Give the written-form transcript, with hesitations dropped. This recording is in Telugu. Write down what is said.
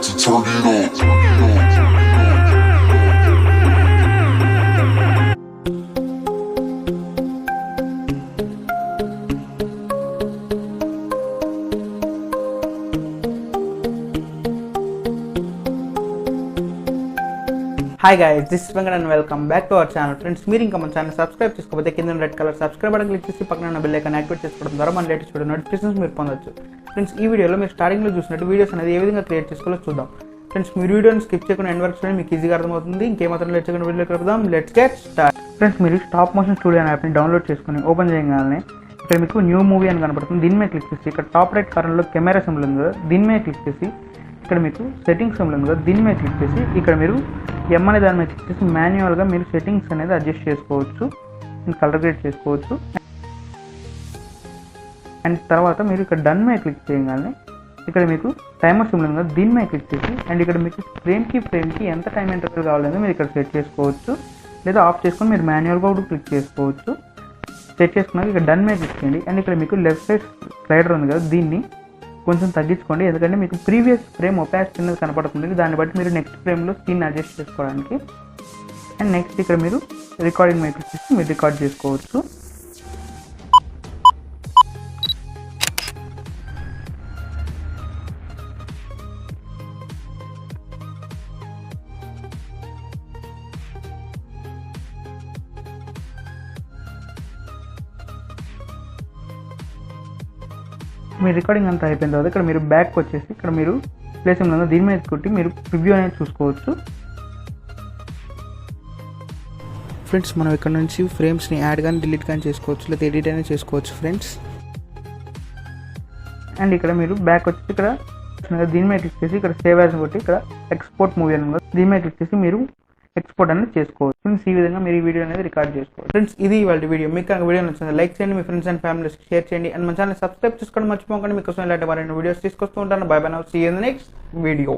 to turn it up. Hi guys, this is Venkat and welcome back to our channel. Friends, మీరు ఇంకా మన ఛానల్ సబ్స్క్రైబ్ చేసుకోకపోతే కింద red colour subscribe button click చేసి పక్కన ఉన్న బెల్ ఐకాన్ యాక్టివేట్ చేసుకోవడం ద్వారా మన లేటెస్ట్ వీడియో నోటిఫికేషన్స్ మీరు పొందొచ్చు. ఫ్రెండ్స్, ఈ వీడియోలో మీరు స్టార్టింగ్లో చూసినట్టు వీడియోస్ అనేది ఏ విధంగా క్రియేట్ చేసుకోవాలో చూద్దాం. ఫ్రెండ్స్, మీరు వీడియోని స్కిప్ చేయకుండా ఎండ్ వరకు చూడండి, మీకు ఈజీగా అర్థమవుతుంది. ఇంకేమాత్రం లేట్ చేయకుండా వీడియోకి వెళ్దాం. Let's get start. ఫ్రెండ్స్, మీరు స్టాప్ మోషన్ స్టూడియో అనే యాప్ని డౌన్లోడ్ చేసుకుని ఓపెన్ చేయగానే ఇక్కడ మీకు న్యూ మూవీ అని కనపడుతుంది. దీని మీద క్లిక్ చేసి ఇక్కడ టాప్ రైట్ కార్నర్లో కెమెరా సింబల్ ఉంది కదా, దీని మీద క్లిక్ చేసి ఇక్కడ మీకు సెట్టింగ్స్ సింబల్ ఉంది కదా, దీని మీద క్లిక్ చేసి ఇక్కడ మీరు ఎం అనే దాని మీద క్లిక్ చేసి మాన్యువల్గా మీరు సెట్టింగ్స్ అనేది అడ్జస్ట్ చేసుకోవచ్చు, కలర్ గ్రేడ్ చేసుకోవచ్చు. అండ్ తర్వాత మీరు ఇక్కడ డన్ మీద క్లిక్ చేయగానే ఇక్కడ మీకు టైమర్ సింబల్ ఉంది కదా, దీని మీద క్లిక్ చేసి అండ్ ఇక్కడ మీకు ఫ్రేమ్కి ఎంత టైం ఇంటర్వెల్ కావాలనేది మీరు ఇక్కడ సెట్ చేసుకోవచ్చు, లేదా ఆఫ్ చేసుకొని మీరు మాన్యువల్గా కూడా క్లిక్ చేసుకోవచ్చు. సెట్ చేసుకున్నాక ఇక్కడ డన్ మీద క్లిక్ చేయండి. అండ్ ఇక్కడ మీకు లెఫ్ట్ సైడ్ స్లైడర్ ఉంది కదా, దీన్ని కొంచెం తగ్గించుకోండి, ఎందుకంటే మీకు ప్రీవియస్ ఫ్రేమ్ ఒపాసిటీ అనేది కనపడుతుంది. దాన్ని బట్టి మీరు నెక్స్ట్ ఫ్రేమ్లో స్క్రీన్ అడ్జస్ట్ చేసుకోవడానికి. అండ్ నెక్స్ట్ ఇక్కడ మీరు రికార్డింగ్ మీద క్లిక్ చేసి మీరు రికార్డ్ చేసుకోవచ్చు. మీ రికార్డింగ్ అంతా అయిపోయిన తర్వాత ఇక్కడ మీరు బ్యాక్ వచ్చేసి ఇక్కడ మీరు ప్లేస్ ఏమన్నా దీని మీద కొట్టి మీరు ప్రివ్యూ అనేది చూసుకోవచ్చు. ఫ్రెండ్స్, మనం ఇక్కడ నుంచి ఫ్రేమ్స్ని యాడ్ కానీ డిలీట్ కానీ చేసుకోవచ్చు, లేదా ఎడిట్ అనేది చేసుకోవచ్చు ఫ్రెండ్స్. అండ్ ఇక్కడ మీరు బ్యాక్ వచ్చి ఇక్కడ దీని మీద క్లిక్ చేసి ఇక్కడ సేవ్ యాజ్ కొట్టి ఇక్కడ ఎక్స్పోర్ట్ మూవీ అని దీని మీద క్లిక్ చేసి మీరు ఎక్స్పోర్ట్ అనేది చేసుకోవచ్చు. ఫ్రెండ్స్, ఈ విధంగా మీరు ఈ వీడియో అనేది రికార్డ్ చేసుకోవచ్చు. ఫ్రెండ్స్, ఇది ఇవాళ వీడియో. మీకు వీడియో నచ్చింది లైక్ చేయండి, మీ ఫ్రెండ్స్ అండ్ ఫ్యామిలీస్ షేర్ చేయండి, అండ్ మన ఛానల్ సబ్స్క్రైబ్ చేసుకోవడం మర్చిపోకండి. మీకోసం ఇలాంటి మరిన్ని వీడియోస్ తీసుకొస్తూ ఉంటాను. Bye bye now, see you in the next video.